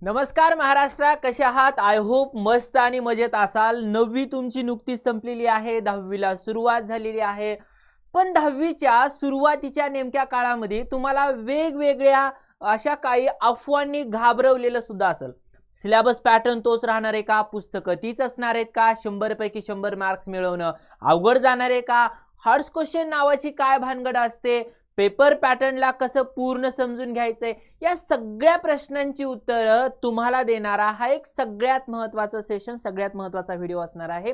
नमस्कार महाराष्ट्र, कसे आहात? आय होप मस्त आणि मजेत असाल। 9वी तुमची नुकतीच संपलेली आहे, 10वीला सुरुवात झालेली आहे। पण 10वीच्या सुरुवातीच्या नेमक्या काळामध्ये तुम्हाला वेगवेगळ्या अशा काही अफवांनी घाबरवलेलं सुद्धा असेल। सिलेबस पॅटर्न तोच राहणार आहे का? पुस्तकं तीच असणार आहेत का? 100 पैकी 100 मार्क्स मिळवणं अवघड जाणार आहे का? हार्ड्स क्वेश्चन नावाची काय भानगड असते? पेपर पॅटर्नला कसं पूर्ण समजून घ्यायचंय? या सगळ्या प्रश्नांची उत्तरं तुम्हाला देणारा हा एक सगळ्यात महत्त्वाचा सेशन, सगळ्यात महत्त्वाचा व्हिडिओ असणार आहे।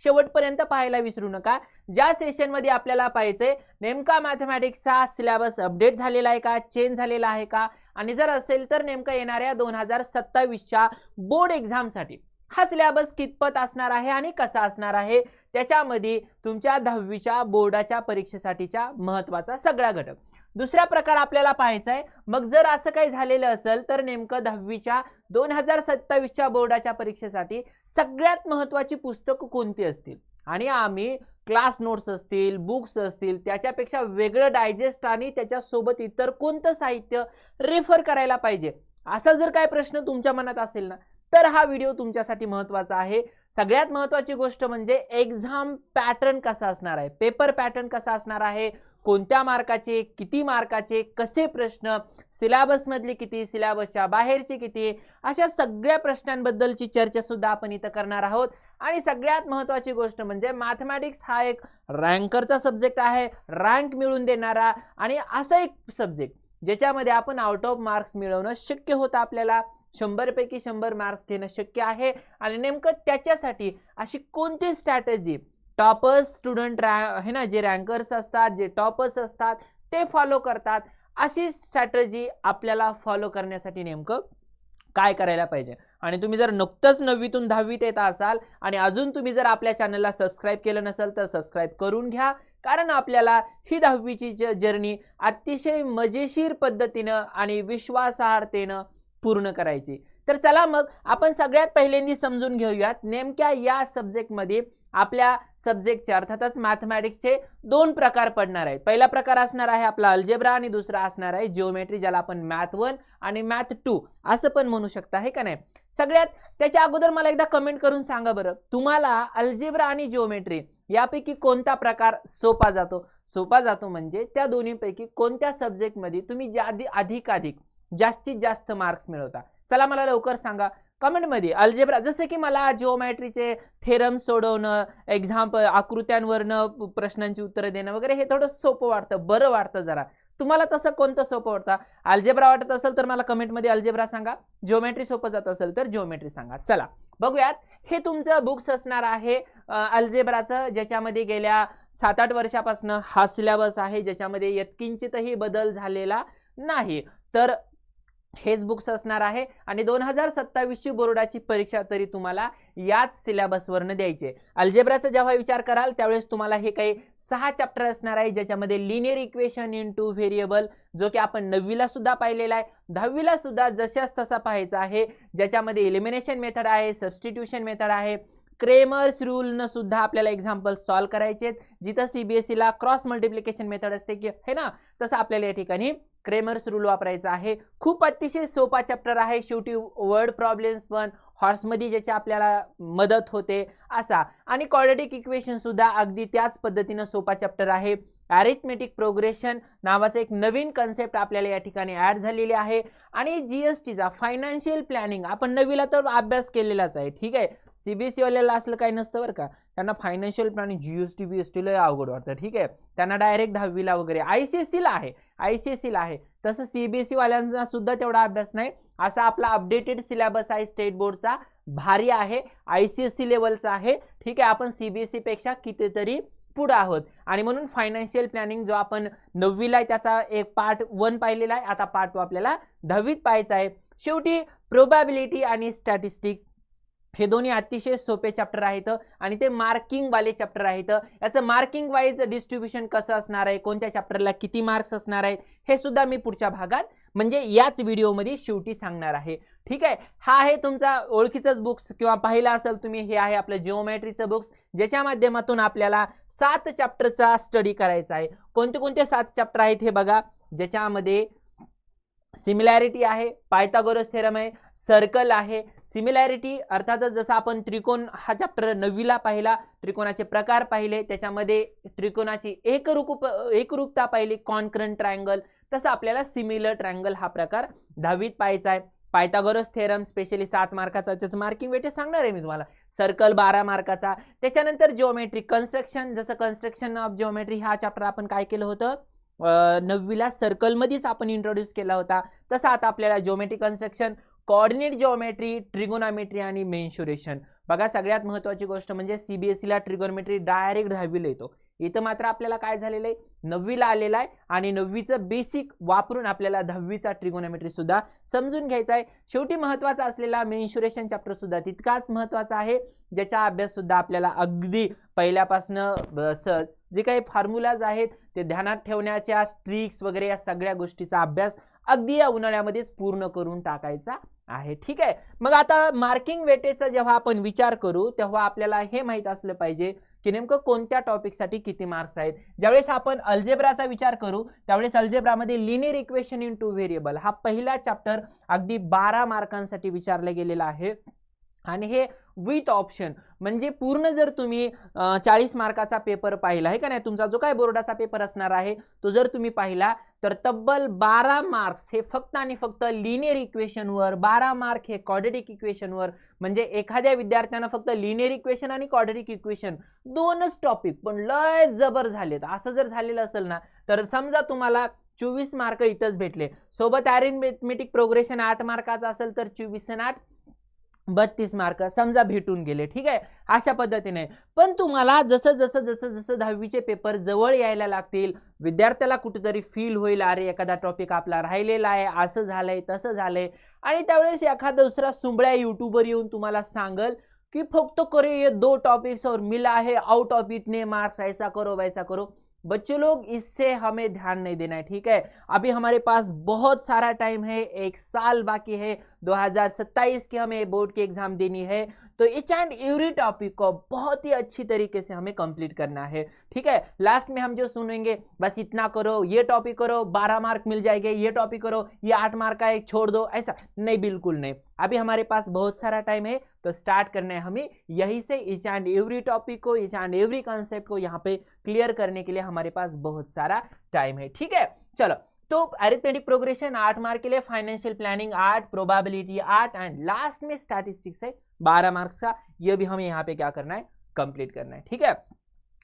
शेवटपर्यंत पाहायला विसरू नका। ज्या सेशन मध्ये आपल्याला पाहायचंय नेमका मॅथमॅटिक्सचा सिलेबस अपडेट झालेला आहे का, चेंज झालेला आहे का, आणि जर असेल तर नेमका येणाऱ्या 2027च्या बोर्ड एक्झामसाठी हा सिलेबस कितपत असणार आहे आणि कसा असणार आहे, त्याच्यामध्ये तुमच्या 10वीच्या बोर्डाच्या परीक्षेसाठीचा महत्त्वाचा सगळा घटक। दुसरा प्रकार आपल्याला पाहायचा आहे, मग जर असं काही झालेलं असेल तर नेमकं 10वीच्या 2027च्या बोर्डाच्या परीक्षेसाठी सगळ्यात महत्त्वाची पुस्तकं कोणती असतील, आणि आम्ही क्लास नोट्स असतील, बुक्स असतील, त्याच्यापेक्षा वेगळं डायजेस्ट आणि त्याच्यासोबत इतर कोणतं साहित्य रेफर करायला पाहिजे, असा जर काय प्रश्न तुमच्या मनात असेल ना, तर हा व्हिडिओ तुमच्यासाठी महत्त्वाचा आहे। सगळ्यात महत्त्वाची गोष्ट म्हणजे एक्झाम पॅटर्न कसा असणार आहे, पेपर पॅटर्न कसा असणार आहे, कोणत्या मार्काचे, किती मार्काचे, कसे प्रश्न, सिलेबस मधले किती, सिलेबसच्या बाहेरचे किती, अशा सगळ्या प्रश्नांबद्दलची चर्चा सुद्धा आपण इथं करणार आहोत। आणि सगळ्यात महत्त्वाची गोष्ट म्हणजे मॅथमॅटिक्स हा एक रँकरचा सब्जेक्ट आहे, रँक मिळवून देणारा, आणि असा एक सब्जेक्ट ज्याच्यामध्ये आपण आउट ऑफ मार्क्स मिळवणं शक्य होतं। आपल्याला 100 पैकी 100 मार्क्स घेणं शक्य आहे, आणि नेमकं त्याच्यासाठी अशी कोणती स्ट्रॅटेजी टॉपर्स स्टुडंट है ना, जे रँकर्स असतात, जे टॉपर्स असतात, ते फॉलो करतात, अशी स्ट्रॅटेजी आपल्याला फॉलो करण्यासाठी नेमकं काय करायला पाहिजे। आणि तुम्ही जर नुकतंच 9वीतून 10वीत येत असाल आणि अजून तुम्ही जर आपल्या चॅनलला सबस्क्राइब केलं नसेल तर सबस्क्राइब करून घ्या, कारण आपल्याला ही 10वीची जर्नी अतिशय मजेशीर पद्धतीनं आणि विश्वासार्हतेनं पूर्ण करायची। तर चला मग आपण सगळ्यात पहिल्यांदा समजून घेऊयात नेमक्या या सब्जेक्टमध्ये आपल्या सब्जेक्टचे अर्थातच मॅथमॅटिक्सचे दोन प्रकार पडणार आहेत। पहिला प्रकार असणार आहे आपला अल्जेब्रा आणि दुसरा असणार आहे जिओमेट्री, ज्याला आपण मॅथ 1 आणि मॅथ 2 असं पण म्हणू शकता, हे का नाही? सगळ्यात त्याच्या अगोदर मला एकदा कमेंट करून सांगा बरं, तुम्हाला अल्जेब्रा आणि जिओमेट्री यापैकी कोणता प्रकार सोपा जातो? सोपा जातो म्हणजे त्या दोन्हीपैकी कोणत्या सब्जेक्टमध्ये तुम्ही अधिकाधिक जास्तीत जास्त मार्क्स मिळवता? चला मला लवकर सांगा कमेंट मध्ये। अल्जेब्रा, जसे की मला जिओमेट्रीचे थेरम सोडवणं, एक्झाम्पल आकृत्यांवरनं प्रश्नांची उत्तरं देणं वगैरे हे थोडं सोपं वाटतं, बरं वाटतं जरा। तुम्हाला तसं कोणतं सोपं वाटतं? अल्जेब्रा वाटत असेल तर मला कमेंट मध्ये अल्जेब्रा सांगा, जिओमेट्री सोपं जात असेल तर जिओमेट्री सांगा। चला बघूयात, हे तुमचं बुक्स असणार आहे अल्जेब्राचं, ज्याच्यामध्ये गेल्या 7-8 वर्षापासून हा सिलेबस आहे, ज्याच्यामध्ये यत्किंचितही बदल झालेला नाही। तर हेच बुक्स असणार आहे, आणि 2027ची बोर्डाची परीक्षा तरी तुम्हाला याच सिलेबसवरनं द्यायचे। अल्जेब्राचा जेव्हा विचार कराल त्यावेळेस तुम्हाला हे काही 6 चॅप्टर असणार आहे, ज्याच्यामध्ये लिनियर इक्वेशन इनटू व्हेरिएबल, जो की आपण 9वीला सुद्धा पाहिलेला आहे, 10वीला सुद्धा जशास तसा पाहायचा आहे, ज्याच्यामध्ये एलिमिनेशन मेथड आहे, सबस्टिट्यूशन मेथड आहे, क्रेमर्स रूल न सुद्धा आपल्याला एक्झाम्पल सॉल्व करायचे। जिथं सीबीएसई ला क्रॉस मल्टिप्लिकेशन मेथड असते की है ना, तसं आपल्याला या ठिकाणी क्रेमर्स रूल वापरायचा आहे। खूप अतिशय सोपा चॅप्टर आहे, शेवटी वर्ड प्रॉब्लेम्स पण हॉर्स मध्ये ज्याची आपल्याला मदत होते असा, आणि क्वाड्रॅटिक इक्वेशन सुद्धा अगदी त्याच पद्धतीने सोपा चॅप्टर आहे। अरिथमेटिक प्रोग्रेशन नावाचा एक नवीन कन्सेप्ट आपल्याला या ठिकाणी ऍड झालेली आहे, आणि जीएसटीचा फायनान्शियल प्लॅनिंग आपण 9वीला तर अभ्यास केलेलाच आहे, ठीक आहे। सीबीएसई वाल्याला असलं काही नसतं बरं का, त्यांना फायनान्शियल प्लॅनिंग जीएसटी बीएसटी लय अवघड वाटतं, ठीक आहे। त्यांना डायरेक्ट 10वीला वगैरे आयसीएसईला आहे, तसं सीबीएसई वाल्यांचा सुद्धा तेवढा अभ्यास नाही। असा आपला अपडेटेड सिलेबस आहे स्टेट बोर्डचा, भारी आहे, आयसीएसई लेवलचा आहे, ठीक आहे। आपण सीबीएसई पेक्षा कितीतरी पुढे आहोत, आणि म्हणून फायनान्शियल प्लॅनिंग जो आपण 9वीला आहे त्याचा एक पार्ट 1 पाहिलेला आहे, आता पार्ट 2 आपल्याला 10वीत पाहायचा आहे। शेवटी प्रोबॅबिलिटी आणि स्टॅटिस्टिक्स हे दोन्ही अतिशय सोपे चॅप्टर आहेत, आणि ते मार्किंग वाले चॅप्टर आहेत। याचं मार्किंग वाईज डिस्ट्रीब्युशन कसं असणार आहे, कोणत्या चॅप्टरला किती मार्क्स असणार आहेत, हे सुद्धा मी पुढच्या भागात म्हणजे याच व्हिडिओमध्ये शेवटी सांगणार आहे, ठीक आहे। हा आहे तुमचा ओळखीचाच बुक्स, किंवा पाहिला असेल तुम्ही, हे आहे आपलं जिओमेट्रीचं बुक्स, ज्याच्या माध्यमातून आपल्याला 7 चॅप्टरचा स्टडी करायचा आहे। कोणते कोणते 7 चॅप्टर आहेत हे बघा, ज्याच्यामध्ये सिमिलॅरिटी आहे, पायथागोरस थेरम आहे, सर्कल आहे. सिमिलॅरिटी अर्थातच जसं आपण त्रिकोण हा चॅप्टर 9वीला पाहिला, त्रिकोणाचे प्रकार पाहिले, त्याच्यामध्ये त्रिकोणाची एकरूपता पाहिली, कॉन्करंट ट्रायंगल, तसं आपल्याला सिमिलर ट्रायंगल हा प्रकार 10वीत पाहायचा आहे. पायथागोरस थेरम स्पेशली 7 मार्काचा, त्याचं मार्किंग वेटेज सांगणार आहे मी तुम्हाला. सर्कल 12 मार्काचा. त्याच्यानंतर जिओमेट्री कन्स्ट्रक्शन, जसं कन्स्ट्रक्शन ऑफ जिओमेट्री हा चॅप्टर आपण काय केलं होतं 9वीला सर्कलमध्येच आपण इंट्रोड्यूस केला होता. तसं आता आपल्याला जिओमेट्री कन्स्ट्रक्शन, कोऑर्डिनेट जिओमेट्री, ट्रिगोनॉमेट्री आणि मेन्शुरेशन. बघा सगळ्यात महत्त्वाची गोष्ट म्हणजे सीबीएसईला ट्रिगोनॉमेट्री डायरेक्ट 10वीला येतो. इथं मात्र आपल्याला काय झालेलं आहे 9वीला आलेला आहे आणि 9वीचं बेसिक वापरून आपल्याला 10वीचा ट्रिगोनॉमेट्री सुद्धा समजून घ्यायचा आहे. शेवटी महत्त्वाचा असलेला मेन्शुरेशन चॅप्टर सुद्धा तितकाच महत्त्वाचा आहे, ज्याचा अभ्यास सुद्धा आपल्याला अगदी पहिल्यापासनं जे काही फॉर्म्युलाज आहेत ते ध्यानात ठेवण्याच्या ट्रिक्स वगैरे या सगळ्या गोष्टीचा अभ्यास अगदी या उन्हाळ्यामध्येच पूर्ण करून टाकायचा आहे. ठीक आहे. मग आता मार्किंग वेटेजचा जेव्हा आपण विचार करू तेव्हा आपल्याला हे माहित असलं पाहिजे की नेमकं कोणत्या टॉपिकसाठी किती मार्क्स आहेत. ज्यावेळेस आपण अल्जेब्राचा विचार करू त्यावेळेस अल्जेब्रामध्ये लिनियर इक्वेशन इन 2 व्हेरिएबल हा पहिला चॅप्टर अगदी 12 मार्कांसाठी विचारला गेलेला आहे आणि हे विथ ऑप्शन. म्हणजे पूर्ण जर तुम्ही 40 मार्काचा पेपर पाहिला आहे का नाही, तुमचा जो काय बोर्डाचा पेपर असणार आहे तो जर तुम्ही पाहिला तर तब्बल 12 मार्क्स हे फक्त आणि फक्त लिनियर इक्वेशनवर, 12 मार्क हे क्वाड्रेटिक इक्वेशनवर. म्हणजे एखाद्या विद्यार्थ्यांना फक्त लिनियर इक्वेशन आणि क्वाड्रेटिक इक्वेशन दोनच टॉपिक पण लय जबर झालेत. असं जर झालेलं असेल ना तर समजा तुम्हाला 24 मार्क इथंच भेटले, सोबत अरिथमेटिक प्रोग्रेशन 8 मार्काचा असेल तर 24 आणि 8 32 मार्क समजा भेटून गेले. ठीक आहे, अशा पद्धतीने. पण तुम्हाला जसं जसं जसं जसं 10वीचे पेपर जवळ यायला लागतील विद्यार्थ्याला कुठेतरी फील होईल अरे एखादा टॉपिक आपला राहिलेला आहे, असं झालंय तसं झालंय, आणि त्यावेळेस एखादा दुसरा सुंबळ्या यूट्यूबर येऊन तुम्हाला सांगल कि फक्त करे ये 2 टॉपिक्स और मिला है आउट ऑफ इतने मार्क्स, ऐसा करो वैसा करो. बच्चों लोग इससे हमें ध्यान नहीं देना है. ठीक है, अभी हमारे पास बहुत सारा टाइम है, 1 साल बाकी है, 2027 की हमें बोर्ड की एग्जाम देनी है. तो ईच एंड एवरी टॉपिक को बहुत ही अच्छी तरीके से हमें कंप्लीट करना है. ठीक है, लास्ट में हम जो सुनेंगे बस इतना करो, ये टॉपिक करो 12 मार्क मिल जाएंगे, ये टॉपिक करो ये 8 मार्क का एक छोड़ दो, ऐसा नहीं, बिल्कुल नहीं. अभी हमारे पास बहुत सारा टाइम है तो स्टार्ट करना है हमें यही से. ईच एंड एवरी टॉपिक को, ईच एंड एवरी कॉन्सेप्ट को यहाँ पे क्लियर करने के लिए हमारे पास बहुत सारा टाइम है. ठीक है, चलो. तो अरिथमेटिक प्रोग्रेशन 8 मार्क के लिए, financial planning 8, probability 8 end last में स्टैटिस्टिक्स है 12 मार्क्स का. ये भी हमें यहाँ पे क्या करना है, कंप्लीट करना है. ठीक है,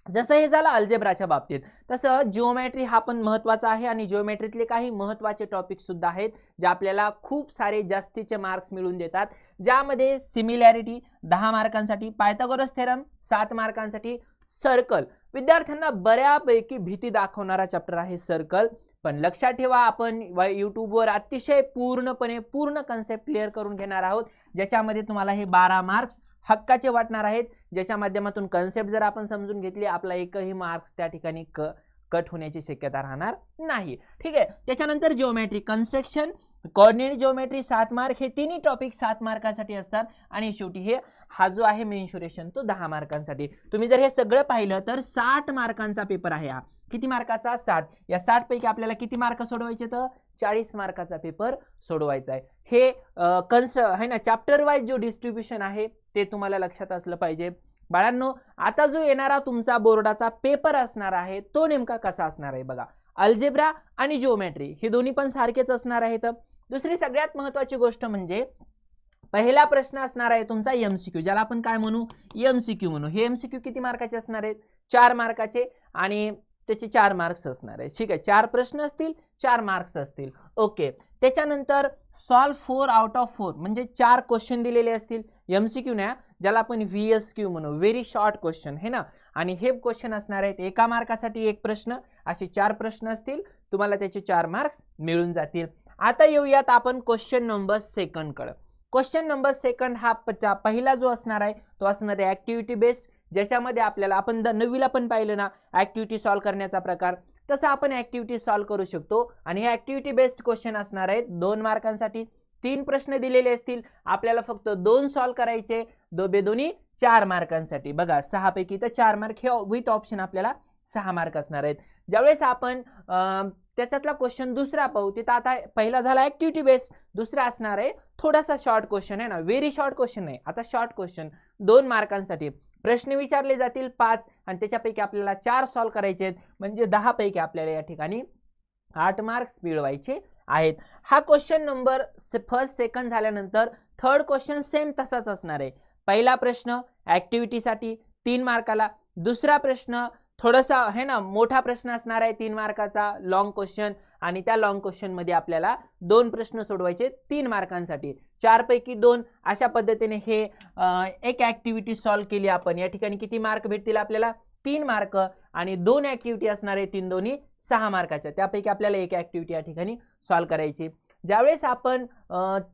जसं हे झालं अल्जेब्राच्या बाबतीत, तसं जिओमेट्री हा पण महत्त्वाचा आहे आणि जिओमेट्रीतले काही महत्त्वाचे टॉपिक सुद्धा आहेत जे आपल्याला खूप सारे जास्तीचे मार्क्स मिळवून देतात. ज्यामध्ये सिमिलॅरिटी 10 मार्कांसाठी, पायथागोरस थेरम 7 मार्कांसाठी, सर्कल विद्यार्थ्यांना बऱ्यापैकी भीती दाखवणारा चॅप्टर आहे सर्कल. पण लक्षात ठेवा आपण यूट्यूबवर अतिशय पूर्ण कन्सेप्ट क्लिअर करून घेणार आहोत, ज्याच्यामध्ये तुम्हाला हे 12 मार्क्स हक्काचे वाटणार आहेत, ज्याच्या माध्यमातून कन्सेप्ट जर आपण समजून घेतली आपला एकही मार्क्स त्या ठिकाणी कट होण्याची शक्यता राहणार नाही. ठीक आहे, त्याच्यानंतर geometry construction, coordinate geometry 7 mark, हे तिन्ही टॉपिक 7 मार्कांसाठी असतात. आणि शेवटी हे हा जो आहे मेन्शुरेशन तो 10 मार्कांसाठी. तुम्ही जर हे सगळं पाहिलं तर 60 मार्कांचा पेपर आहे हा. किती मार्काचा? 60. या 60 पैकी आपल्याला किती मार्क सोडवायचे तर 40 मार्काचा पेपर सोडवायचा आहे. हे है ना, चॅप्टर वाईज जो डिस्ट्रीब्युशन आहे ते तुम्हाला लक्षात असलं पाहिजे. बाळांनो, आता जो येणारा तुमचा बोर्डाचा पेपर असणार आहे तो नेमका कसा असणार आहे बघा. अल्जेब्रा आणि जिओमेट्री हे दोन्ही पण सारखेच असणार आहेत. दुसरी सगळ्यात महत्त्वाची गोष्ट म्हणजे पहिला प्रश्न असणार आहे तुमचा एमसीक्यू, ज्याला आपण काय म्हणू, एमसीक्यू म्हणू. हे एमसीक्यू किती मार्काचे असणार आहेत? 4 मार्काचे आणि त्याचे 4 मार्क्स असणार आहे. ठीक आहे, 4 प्रश्न असतील, 4 मार्क्स असतील. ओके, त्याच्यानंतर सॉल्व 4 आउट ऑफ 4 म्हणजे 4 क्वेश्चन दिलेले असतील. एमसीक्यू ना, ज्याला आपण व्हीएसक्यू म्हणू, व्हेरी शॉर्ट क्वेश्चन है ना. आणि हे क्वेश्चन असणार आहेत 1 मार्कासाठी 1 प्रश्न, असे 4 प्रश्न असतील. तुम्हाला त्याचे 4 मार्क्स मिळून जातील. आता येऊयात आपण क्वेश्चन नंबर 2 कडे. क्वेश्चन नंबर 2 हा पहिला जो असणार आहे तो असणार आहे ऍक्टिव्हिटी बेस्ड, ज्याच्यामध्ये आपल्याला आपण 9वीला पण पाहिलं ना ऍक्टिव्हिटी सॉल्व करण्याचा प्रकार, तसं आपण ऍक्टिव्हिटी सॉल्व करू शकतो. आणि हे ऍक्टिव्हिटी बेस्ड क्वेश्चन असणार आहेत 2 मार्कांसाठी. 3 प्रश्न दिलेले असतील, आपल्याला फक्त 2 सॉल्व करायचे, दोन्ही 4 मार्कांसाठी. बघा 6 पैकी तर 4 मार्क, हे विथ ऑप्शन आपल्याला 6 मार्क असणार आहेत. ज्यावेळेस आपण त्याच्यातला क्वेश्चन दुसरा पाहू. तिथं आता पहिला झाला ऍक्टिव्हिटी बेस्ड, दुसरा असणार आहे थोडासा शॉर्ट क्वेश्चन आहे ना, व्हेरी शॉर्ट क्वेश्चन नाही, आता शॉर्ट क्वेश्चन 2 मार्कांसाठी. प्रश्न विचारले जातील 5 आणि त्याच्यापैकी आपल्याला 4 सॉल्व्ह करायचे आहेत, म्हणजे 10 पैकी आपल्याला या ठिकाणी 8 मार्क्स मिळवायचे आहेत. हा क्वेश्चन नंबर फर्स्ट सेकंड झाल्यानंतर थर्ड क्वेश्चन सेम तसाच असणार आहे. पहिला प्रश्न ऍक्टिव्हिटीसाठी 3 मार्काला, दुसरा प्रश्न थोडासा आहे ना मोठा प्रश्न असणार आहे 3 मार्काचा लॉंग क्वेश्चन, आणि त्या लॉंग क्वेश्चन मध्ये आपल्याला 2 प्रश्न सोडवायचे 3 मार्कांसाठी. 4 पैकी 2 अशा पद्धतीने हे एक ऍक्टिव्हिटी सॉल्व्ह केली आपण. या ठिकाणी किती मार्क भेटतील आपल्याला? 3 मार्क, आणि 2 ऍक्टिव्हिटी असणार आहे, 3 दोन्ही 6 मार्काच्या. त्यापैकी आपल्याला एक ऍक्टिव्हिटी या ठिकाणी सॉल्व्ह करायची. ज्यावेळेस आपण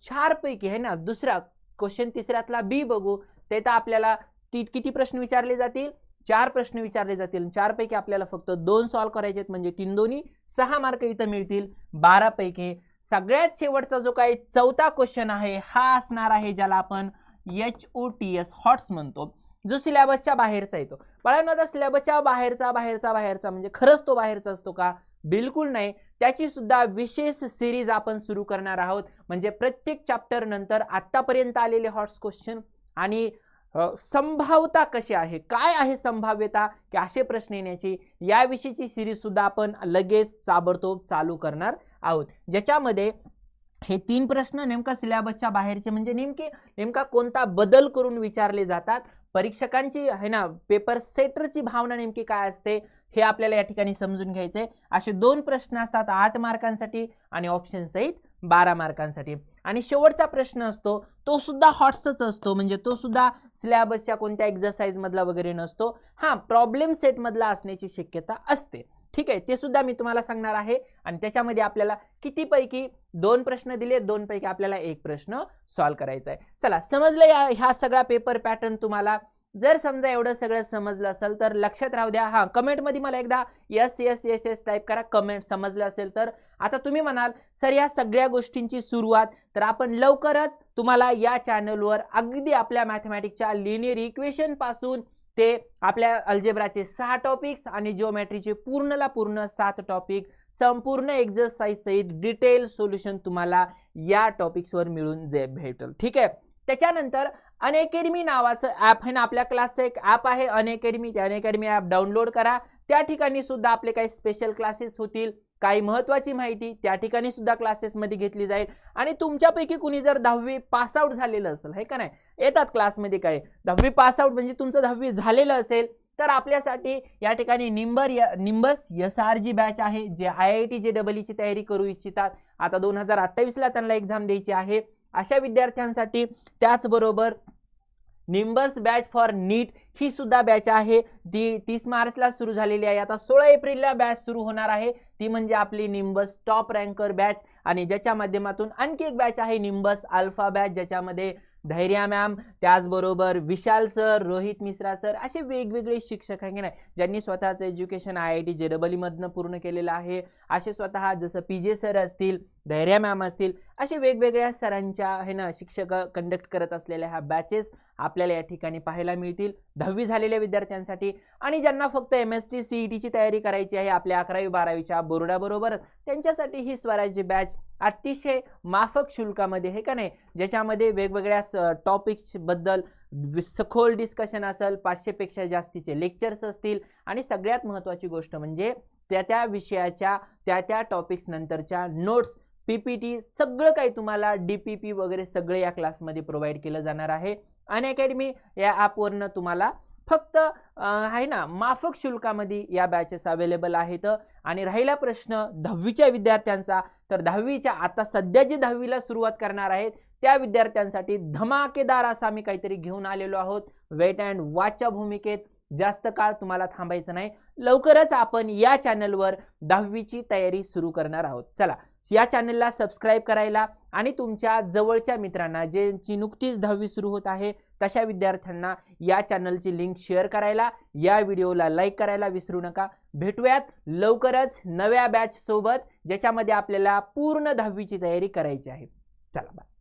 4 पैकी आहे ना दुसरा क्वेश्चन तिसऱ्यातला बी बघू, ते तर आपल्याला किती प्रश्न विचारले जातील? 4 प्रश्न विचारले जातील. 4 पैकी आपल्याला फक्त 2 सॉल्व्ह करायचे आहेत, म्हणजे 3 दोन्ही 6 मार्क इथं मिळतील 12 पैकी. सगळ्यात शेवटचा जो काही चौथा क्वेश्चन आहे हा असणार आहे ज्याला आपण HOTS हॉट्स म्हणतो, जो सिलेबसच्या बाहेरचा येतो. बाळांनो, आता सिलेबसच्या बाहेरचा म्हणजे खरंच तो बाहेरचा असतो का? बिलकुल नाही. त्याची सुद्धा विशेष सिरीज आपण सुरू करणार आहोत. म्हणजे प्रत्येक चॅप्टर नंतर आतापर्यंत आलेले हॉट्स क्वेश्चन आणि संभाव्यता कशी आहे, काय आहे संभाव्यता की असे प्रश्न येण्याची, याविषयीची सिरीज सुद्धा आपण लगेच ताबडतोब चालू करणार आहोत. ज्याच्यामध्ये हे 3 प्रश्न नेमका सिलेबसच्या बाहेरचे म्हणजे नेमका कोणता बदल करून विचारले जातात, परीक्षकांची आहे ना पेपर सेटरची भावना नेमकी काय असते हे आपल्याला या ठिकाणी समजून घ्यायचंय. असे 2 प्रश्न असतात 8 मार्कांसाठी आणि ऑप्शन सहित 12 मार्कांसाठी. आणि शेवटचा प्रश्न असतो तो सुद्धा हॉट्सच असतो, म्हणजे तो सुद्धा सिलेबसच्या कोणत्या एक्सरसाइज मधला वगैरे नसतो. हा प्रॉब्लेम सेट मधला असण्याची शक्यता असते. ठीक आहे, ते सुद्धा मी तुम्हाला सांगणार आहे. आणि त्याच्यामध्ये आपल्याला किती पैकी 2 प्रश्न दिले, 2 पैकी आपल्याला 1 प्रश्न सॉल्व्ह करायचा आहे. चला, समजलं ह्या सगळा पेपर पॅटर्न तुम्हाला? जर समजा एवढं सगळं समजलं असेल तर लक्षात राहू द्या. हा, कमेंट मध्ये मला एकदा yes yes yes yes type करा, कमेंट समजलं असेल तर. आता तुम्ही म्हणाल सर या सगळ्या गोष्टींची सुरुवात तर आपण लवकरच तुम्हाला या चॅनलवर अगदी आपल्या मॅथमॅटिक्सच्या लिनियर इक्वेशन पासून ते आपल्या अल्जेब्राचे 6 टॉपिक्स आणि जिओमेट्रीचे पूर्णला पूर्ण 7 टॉपिक संपूर्ण एक्सरसाइज सहित डिटेल सोल्युशन तुम्हाला या टॉपिक्सवर मिळून भेटेल. ठीक आहे. त्याच्यानंतर अनअकॅडमी नावाचं ॲप आहे ना, आपल्या क्लासचं एक ॲप आहे अनअकॅडमी. त्या अनअकॅडमी ॲप डाउनलोड करा. त्या ठिकाणी सुद्धा आपले काही स्पेशल क्लासेस होतील, काही महत्त्वाची माहिती त्या ठिकाणी सुद्धा क्लासेसमध्ये घेतली जाईल. आणि तुमच्यापैकी कुणी जर 10वी पास आउट झालेलं असेल, है का नाही, येतात क्लासमध्ये काय 10वी पास आउट म्हणजे तुमचं 10वी झालेलं असेल तर आपल्यासाठी या ठिकाणी निंबस SRG बॅच आहे, जे IIT JEE ची तयारी करू इच्छितात. आता 2028 ला त्यांना एक्झाम द्यायची आहे अशा विद्यार्थ्यांसाठी. त्याचबरोबर निंबस बॅच फॉर नीट ही सुद्धा बॅच आहे, ती 30 मार्चला सुरू झालेली आहे. आता 16 एप्रिलला बॅच सुरू होणार आहे, ती म्हणजे आपली निंबस टॉप रँकर बॅच. आणि ज्याच्या माध्यमातून आणखी एक बॅच आहे निंबस अल्फा बॅच, ज्याच्यामध्ये धैर्या मॅम, त्याचबरोबर विशाल सर, रोहित मिश्रा सर असे वेगवेगळे शिक्षक आहे की नाही, ज्यांनी स्वतःचं एज्युकेशन IIT JEE मधनं पूर्ण केलेलं आहे. असे स्वतः जसं PJ सर असतील, धैर्या मॅम असतील, असे वेगवेगळ्या सरांच्या आहे ना शिक्षक कंडक्ट करत असलेल्या ह्या बॅचेस आपल्याला या ठिकाणी पाहायला मिळतील 10वी झालेल्या विद्यार्थ्यांसाठी. आणि ज्यांना फक्त MST CET ची तयारी करायची आहे आपल्या 11वी 12वीच्या बोर्डाबरोबर, त्यांच्यासाठी ही स्वराज्य बॅच अतिशय माफक शुल्कामध्ये आहे का नाही, ज्याच्यामध्ये वेगवेगळ्या टॉपिक्स बद्दल सखोल डिस्कशन असेल, 500 पेक्षा जास्तीचे लेक्चर्स असतील. आणि सगळ्यात महत्त्वाची गोष्ट म्हणजे त्या विषयाच्या त्या टॉपिक्स नंतरच्या नोट्स, PPT सगळं काही तुम्हाला DPP वगैरे सगळे या क्लासमध्ये प्रोव्हाइड केलं जाणार आहे. अनअकॅडमी या ॲपवरनं तुम्हाला फक्त आहे ना माफक शुल्कामध्ये या बॅचेस अवेलेबल आहेत. आणि राहिला प्रश्न 10वीच्या विद्यार्थ्यांचा, तर 10वीच्या आता सध्या जे 10वीला सुरुवात करणार आहेत त्या विद्यार्थ्यांसाठी धमाकेदार असा आम्ही काहीतरी घेऊन आलेलो आहोत. वेट अँड वॉचच्या भूमिकेत जास्त काळ तुम्हाला थांबायचं नाही. लवकरच आपण या चॅनलवर 10वीची तयारी सुरू करणार आहोत. चला, या चॅनलला सबस्क्राईब करायला आणि तुमच्या जवळच्या मित्रांना, ज्यांची नुकतीच 10वी सुरू होत आहे तशा विद्यार्थ्यांना या चॅनलची लिंक शेअर करायला, या व्हिडिओला लाईक करायला विसरू नका. भेटूयात लवकरच नव्या बॅच सोबत, ज्याच्यामध्ये आपल्याला पूर्ण 10वीची तयारी करायची आहे. चला, बाय.